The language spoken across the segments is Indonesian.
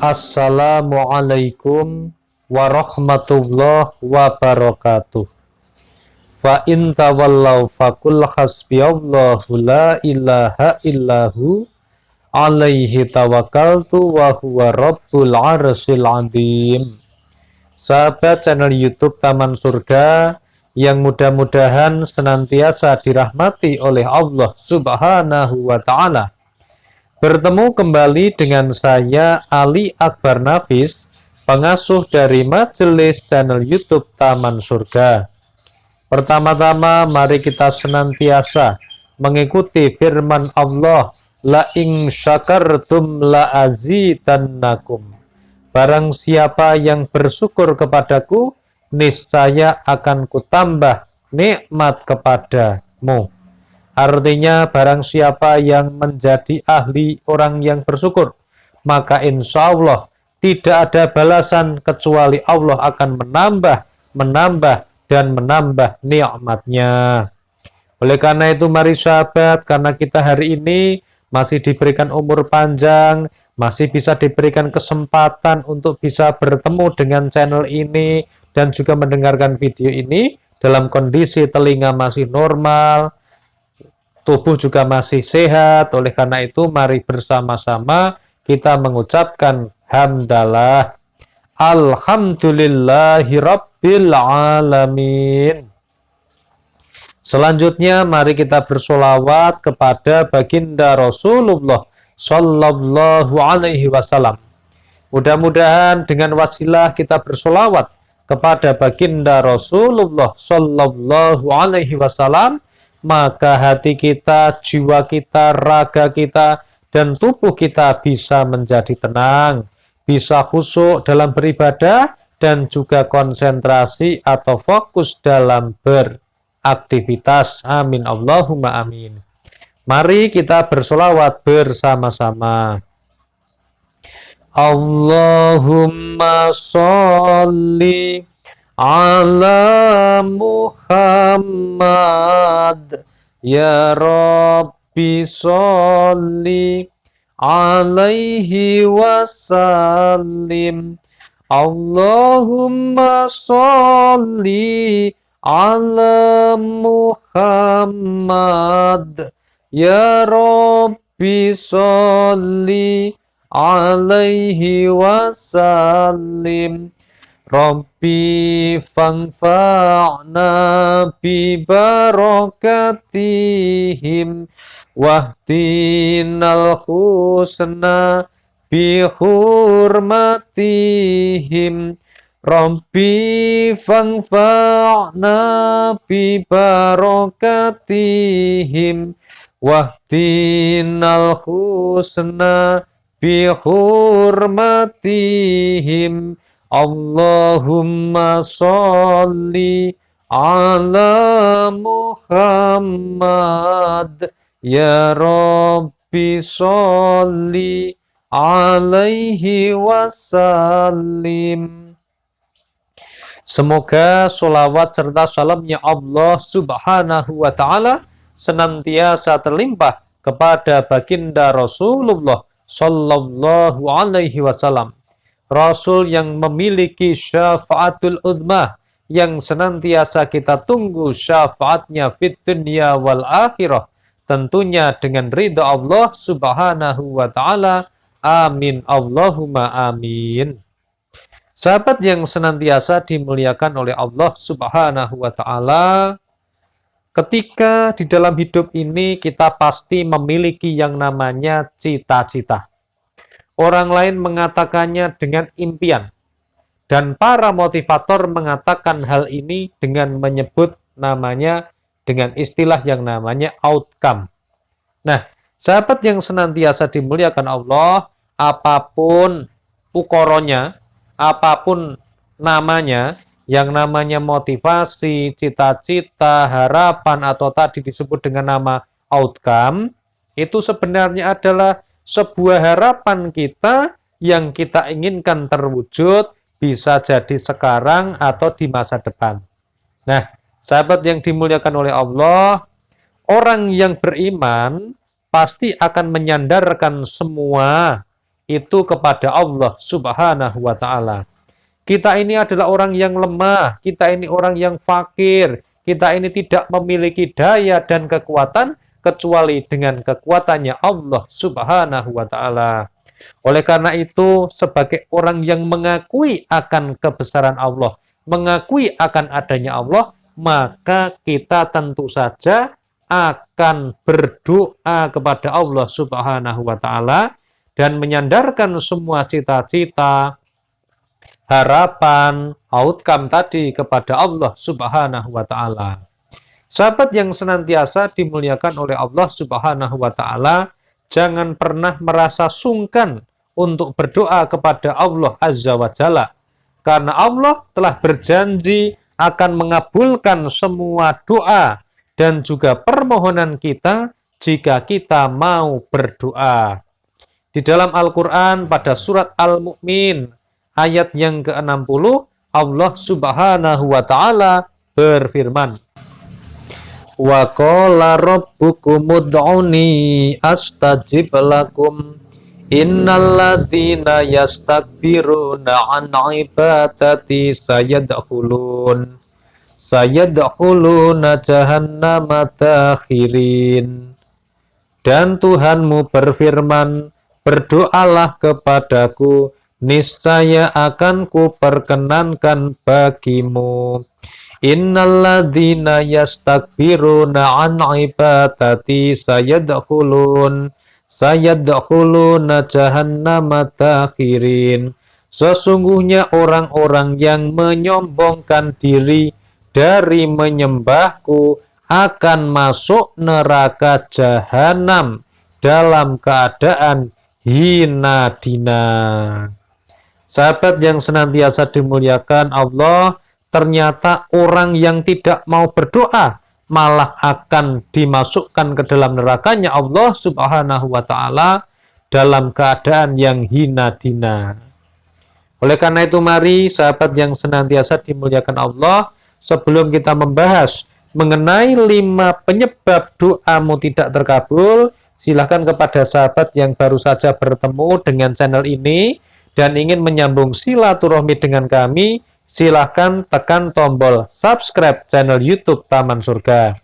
Assalamualaikum warahmatullahi wabarakatuh. Fa in tawallaw faqul hasbiyallahu la ilaha illahu alaihi tawakkaltu wa huwa rabbul arsyil azim. Sahabat channel YouTube Taman Surga yang mudah-mudahan senantiasa dirahmati oleh Allah Subhanahu wa taala. Bertemu kembali dengan saya Ali Akbar Nafis, pengasuh dari majelis channel YouTube Taman Surga. Pertama-tama mari kita senantiasa mengikuti firman Allah, la in syakartum la azidannakum. Barang siapa yang bersyukur kepadaku, niscaya akan kutambah nikmat kepadamu. Artinya barang siapa yang menjadi ahli orang yang bersyukur, maka insya Allah tidak ada balasan kecuali Allah akan menambah dan menambah nikmatnya. Oleh karena itu mari sahabat, karena kita hari ini masih diberikan umur panjang, masih bisa diberikan kesempatan untuk bisa bertemu dengan channel ini dan juga mendengarkan video ini dalam kondisi telinga masih normal, tubuh juga masih sehat. Oleh karena itu mari bersama-sama kita mengucapkan hamdalah. Alhamdulillahi rabbil alamin. Selanjutnya mari kita bersolawat kepada baginda Rasulullah Sallallahu Alaihi Wasallam. Mudah-mudahan dengan wasilah kita bersolawat kepada baginda Rasulullah Sallallahu Alaihi Wasallam, maka hati kita, jiwa kita, raga kita, dan tubuh kita bisa menjadi tenang, bisa khusyuk dalam beribadah, dan juga konsentrasi atau fokus dalam beraktivitas. Amin Allahumma amin. Mari kita bersolawat bersama-sama. Allahumma sholli ala Muhammad, ya Rabbi sholli alaihi wasallim. Allahumma sholli ala Muhammad, ya Rabbi sholli alaihi wasallim. Rabbi fanfa'na bi barakatihim wahdinal husna bi hurmatihim. Rabbi fanfa'na bi barakatihim wahdinal husna bi hurmatihim. Allahumma sholli ala Muhammad, ya Rabbi sholli alaihi wasallim. Semoga sholawat serta salamnya Allah Subhanahu wa ta'ala senantiasa terlimpah kepada baginda Rasulullah Sallallahu Alaihi Wasallam, Rasul yang memiliki syafaatul uzmah, yang senantiasa kita tunggu syafaatnya fit dunya wal akhirah, tentunya dengan ridha Allah Subhanahu wa ta'ala. Amin Allahumma amin. Sahabat yang senantiasa dimuliakan oleh Allah Subhanahu wa ta'ala, ketika di dalam hidup ini kita pasti memiliki yang namanya cita-cita. Orang lain mengatakannya dengan impian, dan para motivator mengatakan hal ini dengan menyebut namanya dengan istilah yang namanya outcome. Nah, sahabat yang senantiasa dimuliakan Allah, apapun ukurannya, apapun namanya, yang namanya motivasi, cita-cita, harapan, atau tadi disebut dengan nama outcome, itu sebenarnya adalah sebuah harapan kita yang kita inginkan terwujud, bisa jadi sekarang atau di masa depan. Nah, sahabat yang dimuliakan oleh Allah, orang yang beriman pasti akan menyandarkan semua itu kepada Allah Subhanahu wa Ta'ala. Kita ini adalah orang yang lemah, kita ini orang yang fakir, kita ini tidak memiliki daya dan kekuatan kecuali dengan kekuatannya Allah Subhanahu wa Ta'ala. Oleh karena itu, sebagai orang yang mengakui akan kebesaran Allah, mengakui akan adanya Allah, maka kita tentu saja akan berdoa kepada Allah Subhanahu wa Ta'ala dan menyandarkan semua cita-cita, harapan, outcome tadi kepada Allah Subhanahu wa Ta'ala. Sahabat yang senantiasa dimuliakan oleh Allah Subhanahu wa Ta'ala, jangan pernah merasa sungkan untuk berdoa kepada Allah Azza wa Jalla, karena Allah telah berjanji akan mengabulkan semua doa dan juga permohonan kita jika kita mau berdoa. Di dalam Al-Quran pada surat Al-Mu'min ayat yang ke-60, Allah Subhanahu wa Ta'ala berfirman, wa qala rabbukum ud'uni astajib lakum innalladzina yastakbiruna an ibadati sayadkhuluna jahannama dakhirin. Dan Tuhanmu berfirman, berdoalah kepadaku, niscaya akan kuperkenankan bagimu. Innalladzina yastakbiruna an ibadati sayadkhuluna jahannama dakhirin. Sesungguhnya orang-orang yang menyombongkan diri dari menyembahku akan masuk neraka jahanam dalam keadaan hina dina. Sahabat yang senantiasa dimuliakan Allah, ternyata orang yang tidak mau berdoa malah akan dimasukkan ke dalam nerakanya Allah Subhanahu wa Ta'ala dalam keadaan yang hina dina. Oleh karena itu, mari sahabat yang senantiasa dimuliakan Allah, sebelum kita membahas mengenai 5 penyebab doamu tidak terkabul, silahkan kepada sahabat yang baru saja bertemu dengan channel ini dan ingin menyambung silaturahmi dengan kami, silahkan tekan tombol subscribe channel YouTube Taman Surga.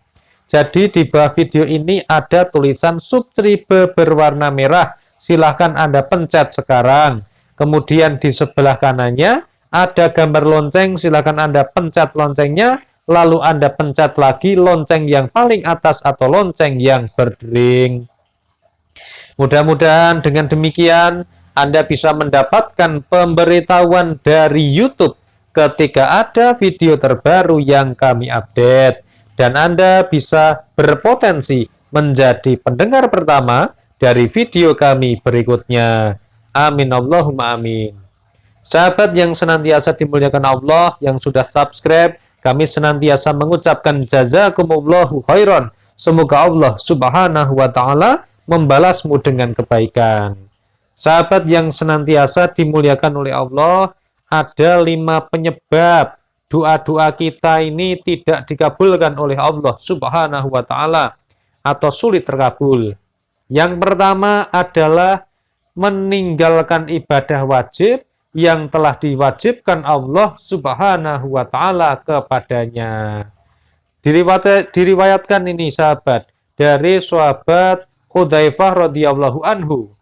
Jadi di bawah video ini ada tulisan subscribe berwarna merah, silahkan Anda pencet sekarang. Kemudian di sebelah kanannya ada gambar lonceng, silahkan Anda pencet loncengnya, lalu Anda pencet lagi lonceng yang paling atas atau lonceng yang berdering. Mudah-mudahan dengan demikian Anda bisa mendapatkan pemberitahuan dari YouTube ketika ada video terbaru yang kami update, dan Anda bisa berpotensi menjadi pendengar pertama dari video kami berikutnya. Amin Allahumma amin. Sahabat yang senantiasa dimuliakan Allah, yang sudah subscribe, kami senantiasa mengucapkan jazakumullahu khairan. Semoga Allah Subhanahu wa Ta'ala membalasmu dengan kebaikan. Sahabat yang senantiasa dimuliakan oleh Allah, ada 5 penyebab doa-doa kita ini tidak dikabulkan oleh Allah Subhanahu wa Ta'ala atau sulit terkabul. Yang pertama adalah meninggalkan ibadah wajib yang telah diwajibkan Allah Subhanahu wa Ta'ala kepadanya. Diriwayatkan ini sahabat dari sahabat Hudzaifah radhiyallahu anhu,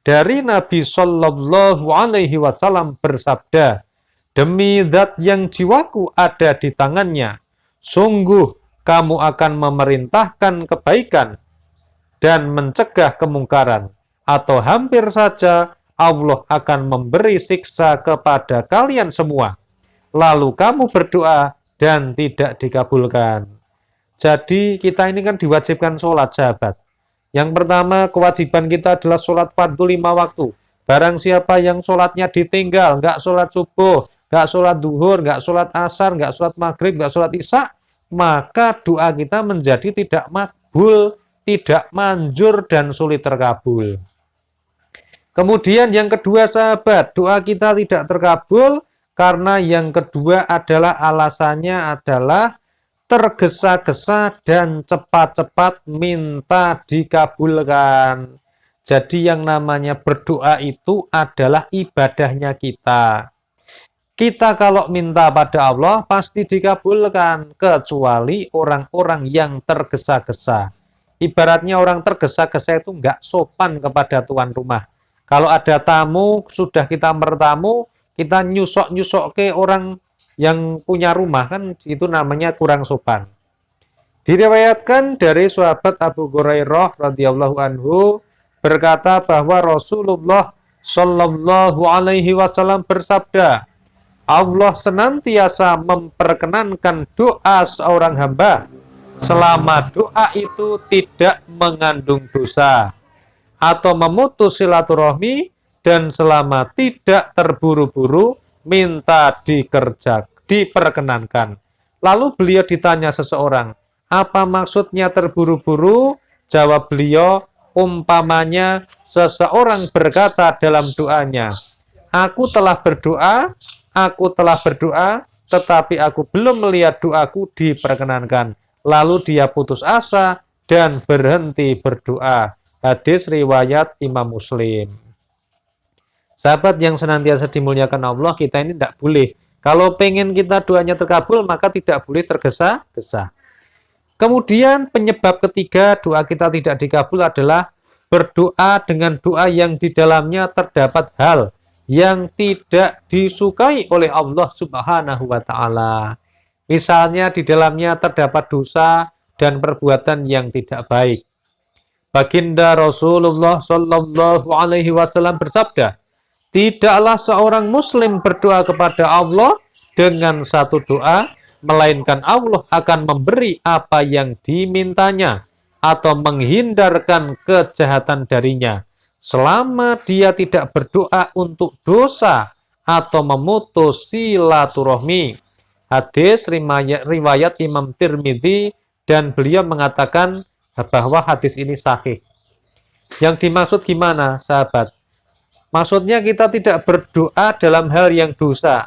dari Nabi Shallallahu alaihi wasallam bersabda, demi zat yang jiwaku ada di tangannya, sungguh kamu akan memerintahkan kebaikan dan mencegah kemungkaran, atau hampir saja Allah akan memberi siksa kepada kalian semua, lalu kamu berdoa dan tidak dikabulkan. Jadi kita ini kan diwajibkan sholat sahabat. Yang pertama, kewajiban kita adalah sholat fardu 5 waktu. Barang siapa yang sholatnya ditinggal, nggak sholat subuh, nggak sholat duhur, nggak sholat asar, nggak sholat maghrib, nggak sholat isya, maka doa kita menjadi tidak makbul, tidak manjur, dan sulit terkabul. Kemudian yang kedua sahabat, doa kita tidak terkabul karena yang kedua adalah alasannya adalah tergesa-gesa dan cepat-cepat minta dikabulkan. Jadi yang namanya berdoa itu adalah ibadahnya kita. Kita kalau minta pada Allah pasti dikabulkan, kecuali orang-orang yang tergesa-gesa. Ibaratnya orang tergesa-gesa itu nggak sopan kepada tuan rumah. Kalau ada tamu, sudah kita bertamu, kita nyusok-nyusok ke orang yang punya rumah, kan itu namanya kurang sopan. Diriwayatkan dari sahabat Abu Hurairah radhiyallahu anhu berkata bahwa Rasulullah Shallallahu alaihi wasallam bersabda, Allah senantiasa memperkenankan doa seorang hamba selama doa itu tidak mengandung dosa atau memutus silaturahmi dan selama tidak terburu-buru minta diperkenankan. Lalu beliau ditanya seseorang, apa maksudnya terburu-buru? Jawab beliau, umpamanya seseorang berkata dalam doanya, aku telah berdoa, tetapi aku belum melihat doaku diperkenankan. Lalu dia putus asa dan berhenti berdoa. Hadis riwayat Imam Muslim. Sahabat yang senantiasa dimuliakan Allah, kita ini tidak boleh. Kalau pengen kita doanya terkabul, maka tidak boleh tergesa-gesa. Kemudian penyebab ketiga doa kita tidak dikabul adalah berdoa dengan doa yang di dalamnya terdapat hal yang tidak disukai oleh Allah Subhanahu wa taala. Misalnya di dalamnya terdapat dosa dan perbuatan yang tidak baik. Baginda Rasulullah Shallallahu alaihi wasallam bersabda, tidaklah seorang muslim berdoa kepada Allah dengan satu doa, melainkan Allah akan memberi apa yang dimintanya atau menghindarkan kejahatan darinya, selama dia tidak berdoa untuk dosa atau memutus silaturahmi. Hadis riwayat Imam Tirmidzi, dan beliau mengatakan bahwa hadis ini sahih. Yang dimaksud gimana, sahabat? Maksudnya kita tidak berdoa dalam hal yang dosa.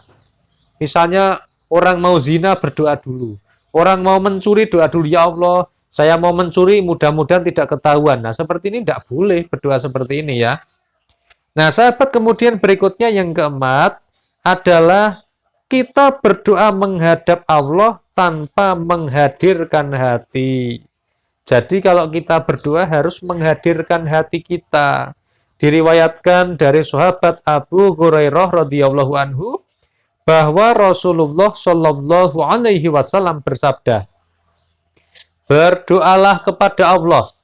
Misalnya orang mau zina, berdoa dulu. Orang mau mencuri, doa dulu, ya Allah, saya mau mencuri, mudah-mudahan tidak ketahuan. Nah, seperti ini tidak boleh berdoa seperti ini ya. Nah, sahabat, kemudian berikutnya yang keempat adalah kita berdoa menghadap Allah tanpa menghadirkan hati. Jadi kalau kita berdoa harus menghadirkan hati kita. Diriwayatkan dari sahabat Abu Hurairah radhiyallahu anhu bahwa Rasulullah Shallallahu alaihi wasallam bersabda, berdoalah kepada Allah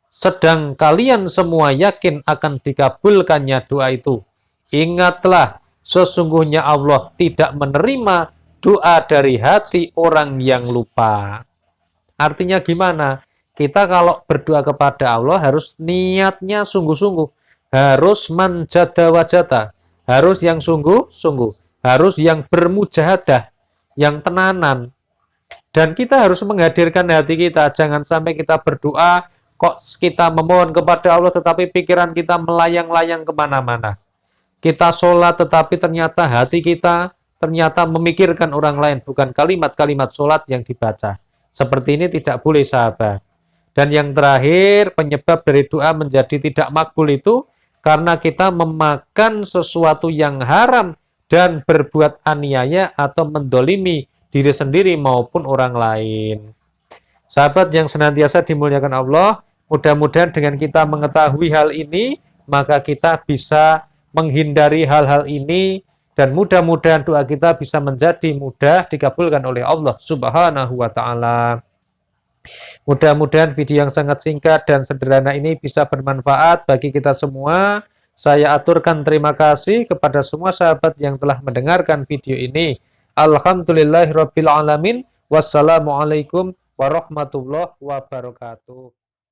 sedang kalian semua yakin akan dikabulkannya doa itu. Ingatlah, sesungguhnya Allah tidak menerima doa dari hati orang yang lupa. Artinya gimana? Kita kalau berdoa kepada Allah harus niatnya sungguh-sungguh, harus manjada wajata, harus yang sungguh-sungguh, harus yang bermujahadah, yang tenanan. Dan kita harus menghadirkan hati kita. Jangan sampai kita berdoa, kok kita memohon kepada Allah tetapi pikiran kita melayang-layang kemana-mana. Kita sholat tetapi ternyata hati kita ternyata memikirkan orang lain, bukan kalimat-kalimat sholat yang dibaca. Seperti ini tidak boleh, sahabat. Dan yang terakhir, penyebab dari doa menjadi tidak makbul itu karena kita memakan sesuatu yang haram dan berbuat aniaya atau mendolimi diri sendiri maupun orang lain. Sahabat yang senantiasa dimuliakan Allah, mudah-mudahan dengan kita mengetahui hal ini, maka kita bisa menghindari hal-hal ini, dan mudah-mudahan doa kita bisa menjadi mudah dikabulkan oleh Allah Subhanahu wa taala. Mudah-mudahan video yang sangat singkat dan sederhana ini bisa bermanfaat bagi kita semua. Saya aturkan terima kasih kepada semua sahabat yang telah mendengarkan video ini. Alhamdulillahirabbil alamin. Wassalamualaikum warahmatullahi wabarakatuh.